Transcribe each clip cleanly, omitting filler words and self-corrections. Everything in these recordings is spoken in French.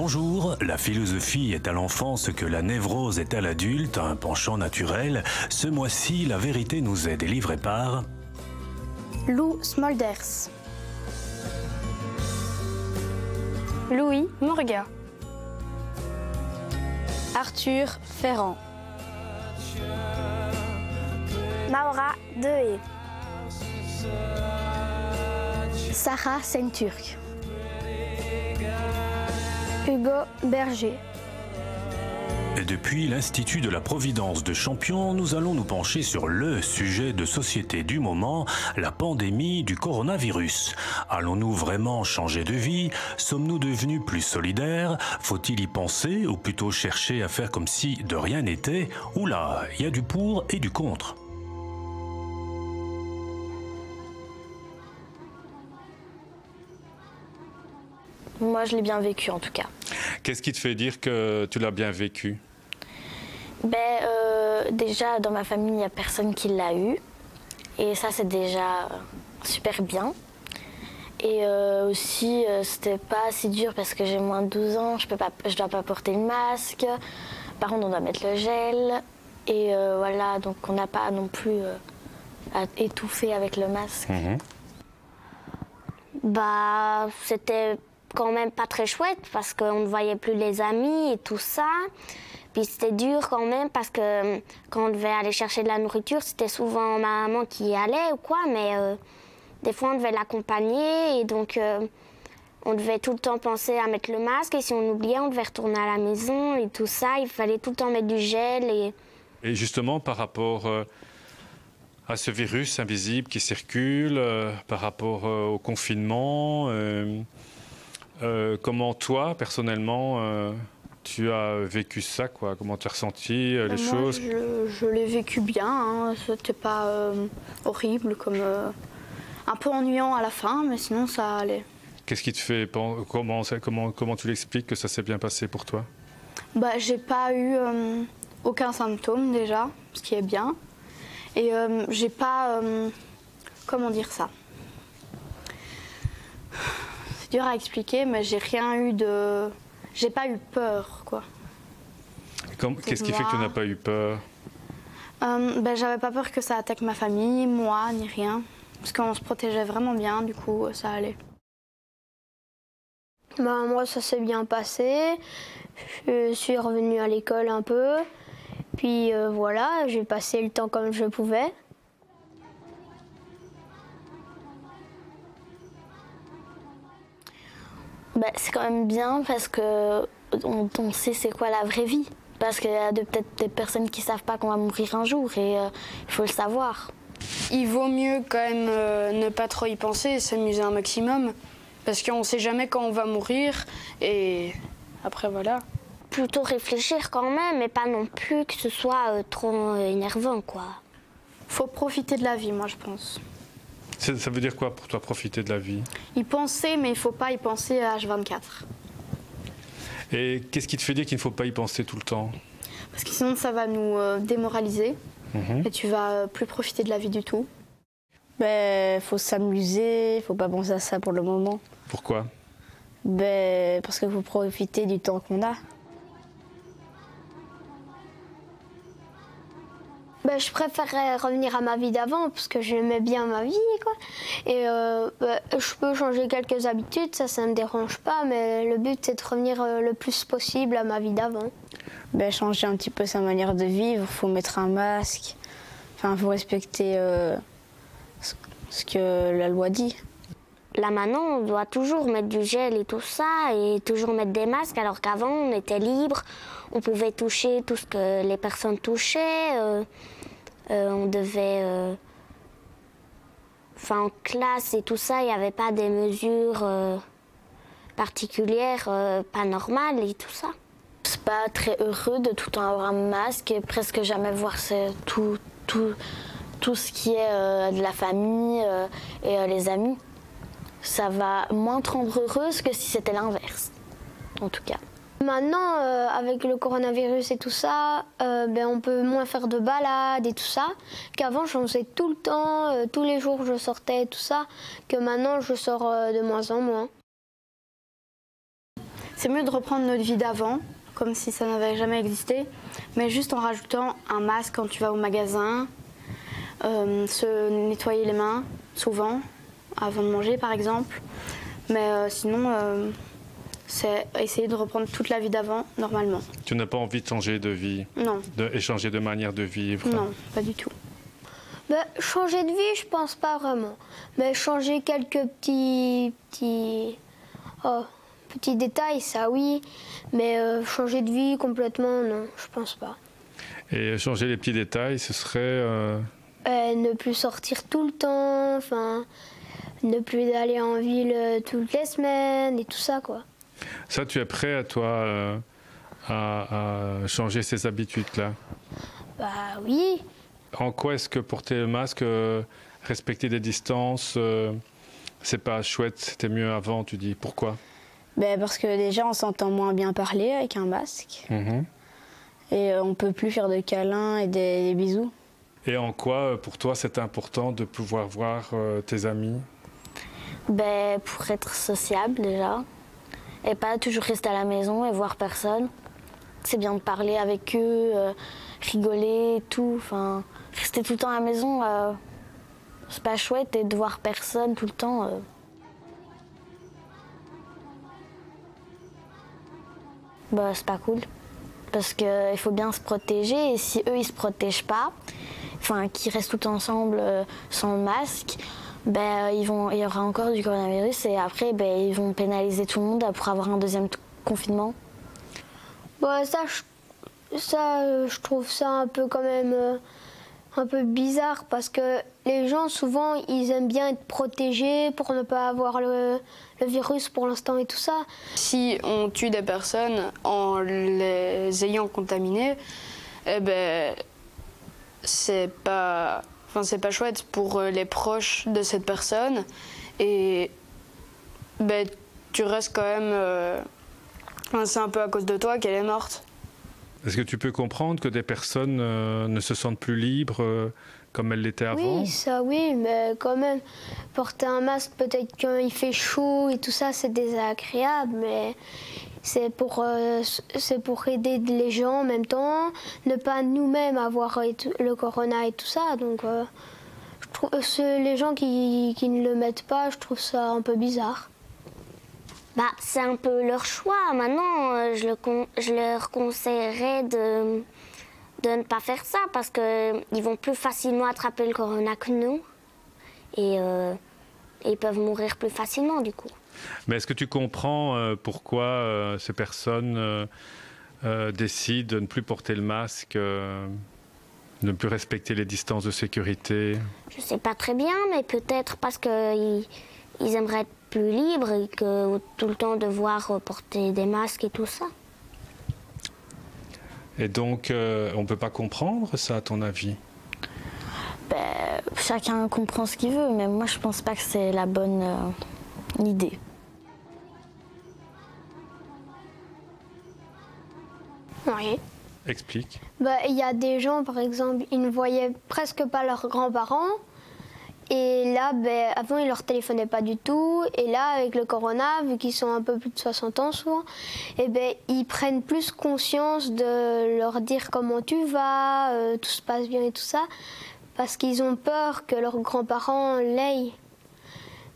Bonjour, la philosophie est à l'enfant ce que la névrose est à l'adulte, un penchant naturel. Ce mois-ci, la vérité nous est délivrée par... Lou Smolders. Louis Morga. Arthur Ferrand. Maura Dehaye. Sarah Seinturk. Hugo Berger. Et depuis l'Institut de la Providence de Champion, nous allons nous pencher sur le sujet de société du moment, la pandémie du coronavirus. Allons-nous vraiment changer de vie? Sommes-nous devenus plus solidaires? Faut-il y penser ou plutôt chercher à faire comme si de rien n'était? Oula, il y a du pour et du contre. Moi, je l'ai bien vécu en tout cas. Qu'est-ce qui te fait dire que tu l'as bien vécu? Déjà, dans ma famille, il n'y a personne qui l'a eu. Et ça, c'est déjà super bien. Et aussi, c'était pas si dur parce que j'ai moins de 12 ans, je dois pas porter le masque. Par contre, on doit mettre le gel. Et voilà, donc on n'a pas non plus à étouffer avec le masque. C'était quand même pas très chouette parce qu'on ne voyait plus les amis et tout ça. Puis c'était dur quand même parce que quand on devait aller chercher de la nourriture, c'était souvent ma maman qui y allait ou quoi, mais des fois on devait l'accompagner et donc on devait tout le temps penser à mettre le masque et si on oubliait, on devait retourner à la maison et tout ça. Il fallait tout le temps mettre du gel. Et justement, par rapport à ce virus invisible qui circule, par rapport au confinement, comment toi, personnellement, tu as vécu ça, quoi? Comment tu as ressenti les choses? Je l'ai vécu bien, hein. C'était pas horrible, comme un peu ennuyant à la fin, mais sinon ça allait. Qu'est-ce qui te fait comment tu l'expliques que ça s'est bien passé pour toi? J'ai pas eu aucun symptôme déjà, ce qui est bien. Et j'ai pas... comment dire ça? C'est dur à expliquer, mais j'ai rien eu de... J'ai pas eu peur, quoi. Qu'est-ce qui fait que tu n'as pas eu peur? J'avais pas peur que ça attaque ma famille, moi, ni rien. Parce qu'on se protégeait vraiment bien, du coup, ça allait. Moi, ça s'est bien passé. Je suis revenue à l'école un peu. Puis voilà, j'ai passé le temps comme je pouvais. C'est quand même bien parce que on sait c'est quoi la vraie vie. Parce qu'il y a peut-être des personnes qui ne savent pas qu'on va mourir un jour et il faut le savoir. Il vaut mieux quand même ne pas trop y penser et s'amuser un maximum. Parce qu'on ne sait jamais quand on va mourir et après voilà. Plutôt réfléchir quand même, mais pas non plus que ce soit trop énervant, quoi. Faut profiter de la vie, moi, je pense. Ça veut dire quoi pour toi, profiter de la vie? Y penser, mais il faut pas y penser H24. Et qu'est-ce qui te fait dire qu'il ne faut pas y penser tout le temps? Parce que sinon, ça va nous démoraliser. Et tu vas plus profiter de la vie du tout. Faut s'amuser, faut pas penser à ça pour le moment. Pourquoi? Parce qu'il faut profiter du temps qu'on a. Je préférerais revenir à ma vie d'avant parce que j'aimais bien ma vie, quoi. Et je peux changer quelques habitudes, ça me dérange pas, mais le but c'est de revenir le plus possible à ma vie d'avant. Changer un petit peu sa manière de vivre, faut mettre un masque, faut respecter ce que la loi dit. Là maintenant, on doit toujours mettre du gel et tout ça, et toujours mettre des masques, alors qu'avant on était libre, on pouvait toucher tout ce que les personnes touchaient, on devait... en classe et tout ça, il n'y avait pas des mesures particulières, pas normales et tout ça. C'est pas très heureux de tout le temps avoir un masque et presque jamais voir tout ce qui est de la famille et les amis. Ça va moins te rendre heureuse que si c'était l'inverse, en tout cas. Maintenant, avec le coronavirus et tout ça, on peut moins faire de balades et tout ça. Qu'avant, j'en faisais tout le temps, tous les jours je sortais et tout ça. Que maintenant, je sors de moins en moins. c'est mieux de reprendre notre vie d'avant, comme si ça n'avait jamais existé, mais juste en rajoutant un masque quand tu vas au magasin, se nettoyer les mains souvent, avant de manger par exemple, mais sinon c'est essayer de reprendre toute la vie d'avant normalement. Tu n'as pas envie de changer de vie? Non. D'échanger de manière de vivre? Non, pas du tout. Bah, changer de vie, je pense pas vraiment. Mais changer quelques petits détails, ça oui. Mais changer de vie complètement, non, je pense pas. Et changer les petits détails, ce serait ne plus sortir tout le temps, enfin, ne plus aller en ville toutes les semaines et tout ça, quoi. Ça, tu es prêt à toi à changer ces habitudes-là? Bah oui. En quoi est-ce que porter le masque, respecter des distances, c'est pas chouette, c'était mieux avant, tu dis? Pourquoi? Ben parce que déjà, on s'entend moins bien parler avec un masque. Et on peut plus faire de câlins et des bisous. Et en quoi, pour toi, c'est important de pouvoir voir tes amis? Ben, pour être sociable déjà. Et pas toujours rester à la maison et voir personne. C'est bien de parler avec eux, rigoler et tout. Enfin, rester tout le temps à la maison, c'est pas chouette, et de voir personne tout le temps. Bah, c'est pas cool. Parce qu'il faut bien se protéger, et si eux ils se protègent pas, enfin qu'ils restent tout ensemble sans masque, ben, il y aura encore du coronavirus, et après ben, ils vont pénaliser tout le monde pour avoir un deuxième confinement. Bah, je trouve ça un peu quand même un peu bizarre, parce que les gens souvent ils aiment bien être protégés pour ne pas avoir le virus pour l'instant et tout ça. Si on tue des personnes en les ayant contaminées, eh ben c'est pas chouette pour les proches de cette personne, et ben tu restes quand même c'est un peu à cause de toi qu'elle est morte. Est-ce que tu peux comprendre que des personnes ne se sentent plus libres comme elles l'étaient avant? Oui, ça oui, mais quand même, porter un masque peut-être quand il fait chaud et tout ça, c'est désagréable, mais c'est pour aider les gens en même temps, ne pas nous-mêmes avoir le corona et tout ça. Donc je trouve les gens qui ne le mettent pas, je trouve ça un peu bizarre. Bah, c'est un peu leur choix. Maintenant, je leur conseillerais de ne pas faire ça, parce qu'ils vont plus facilement attraper le corona que nous. Et ils peuvent mourir plus facilement, du coup. Mais est-ce que tu comprends pourquoi ces personnes décident de ne plus porter le masque, de ne plus respecter les distances de sécurité? Je sais pas très bien, mais peut-être parce qu'ils aimeraient être plus libres et que tout le temps devoir porter des masques et tout ça. Et donc, on ne peut pas comprendre ça, à ton avis? Ben, chacun comprend ce qu'il veut, mais moi je pense pas que c'est la bonne idée. Oui. Explique. Bah, il y a des gens, par exemple, ils ne voyaient presque pas leurs grands-parents. Et là, ben, avant, ils ne leur téléphonaient pas du tout. Et là, avec le corona, vu qu'ils sont un peu plus de 60 ans souvent, et ben, ils prennent plus conscience de leur dire comment tu vas, tout se passe bien et tout ça, parce qu'ils ont peur que leurs grands-parents l'aient.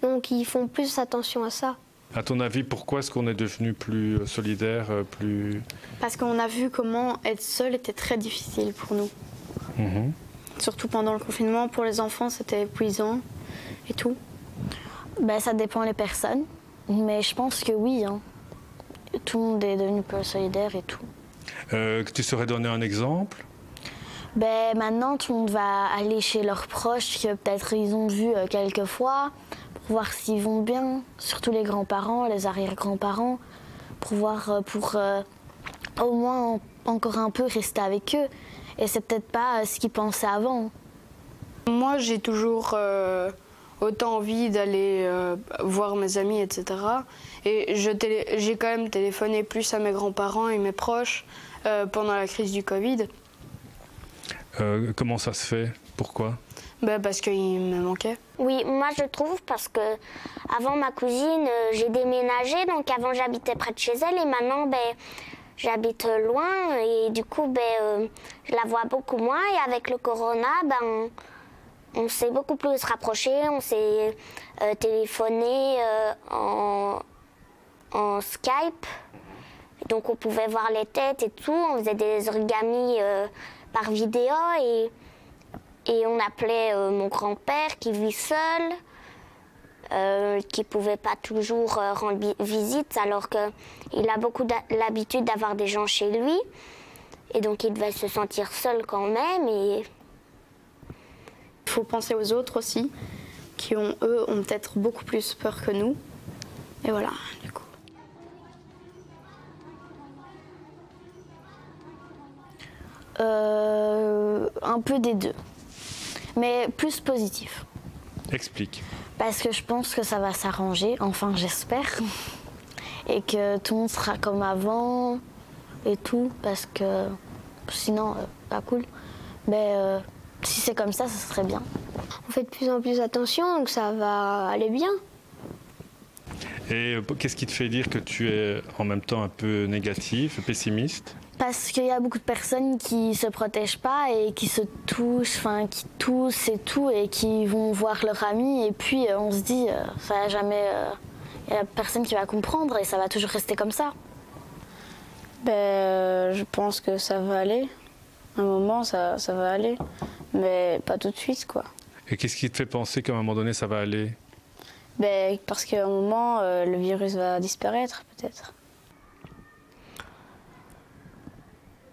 Donc, ils font plus attention à ça. À ton avis, pourquoi est-ce qu'on est devenu plus solidaire, plus... Parce qu'on a vu comment être seul était très difficile pour nous. Surtout pendant le confinement, pour les enfants, c'était épuisant et tout. Ben, ça dépend des personnes, mais je pense que oui. Hein. Tout le monde est devenu plus solidaire et tout. Tu saurais donner un exemple? Ben, maintenant, tout le monde va aller chez leurs proches que peut-être ils ont vus quelques fois, pour voir s'ils vont bien, surtout les grands-parents, les arrière-grands-parents, pour voir, au moins encore un peu rester avec eux. Et c'est peut-être pas ce qu'ils pensaient avant. Moi, j'ai toujours autant envie d'aller voir mes amis, etc. Et j'ai quand même téléphoné plus à mes grands-parents et mes proches pendant la crise du Covid. Comment ça se fait? Pourquoi? Parce qu'il me manquait. Oui, moi je trouve parce que avant ma cousine, j'ai déménagé, donc avant j'habitais près de chez elle et maintenant j'habite loin et du coup je la vois beaucoup moins et avec le corona on s'est beaucoup plus rapprochés, on s'est téléphoné en Skype, donc on pouvait voir les têtes et tout, on faisait des origamis par vidéo et on appelait mon grand-père qui vit seul, qui pouvait pas toujours rendre visite alors qu'il a beaucoup l'habitude d'avoir des gens chez lui et donc il devait se sentir seul quand même. Et il faut penser aux autres aussi, qui ont peut-être beaucoup plus peur que nous. Et voilà, du coup. Un peu des deux, mais plus positif. Explique. Parce que je pense que ça va s'arranger, enfin j'espère, et que tout le monde sera comme avant et tout, parce que sinon, pas cool. Mais si c'est comme ça serait bien. On fait de plus en plus attention, donc ça va aller bien. Et qu'est-ce qui te fait dire que tu es en même temps un peu négatif, pessimiste? Parce qu'il y a beaucoup de personnes qui se protègent pas et qui se touchent, enfin qui toussent et tout, et qui vont voir leur ami, et puis on se dit, ça va jamais, il y a personne qui va comprendre et ça va toujours rester comme ça. Je pense que ça va aller. À un moment, ça va aller, mais pas tout de suite, quoi. Et qu'est-ce qui te fait penser qu'à un moment donné, ça va aller? Parce qu'à un moment, le virus va disparaître, peut-être.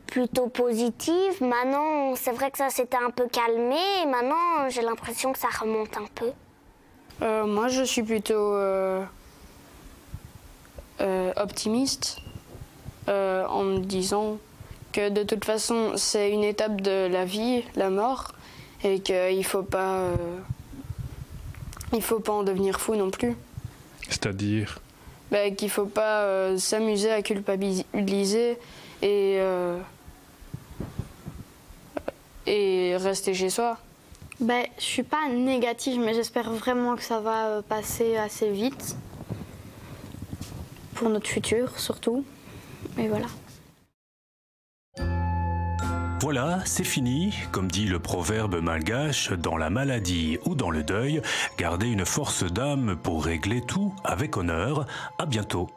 plutôt positive. Maintenant, c'est vrai que ça s'était un peu calmé et maintenant, j'ai l'impression que ça remonte un peu. Moi, je suis plutôt optimiste en me disant que de toute façon, c'est une étape de la vie, la mort, et qu'il ne faut pas en devenir fou non plus. C'est-à-dire qu'il ne faut pas s'amuser à culpabiliser et rester chez soi. Je suis pas négative, mais j'espère vraiment que ça va passer assez vite. Pour notre futur, surtout. Et voilà. Voilà, c'est fini. Comme dit le proverbe malgache, dans la maladie ou dans le deuil, gardez une force d'âme pour régler tout avec honneur. À bientôt.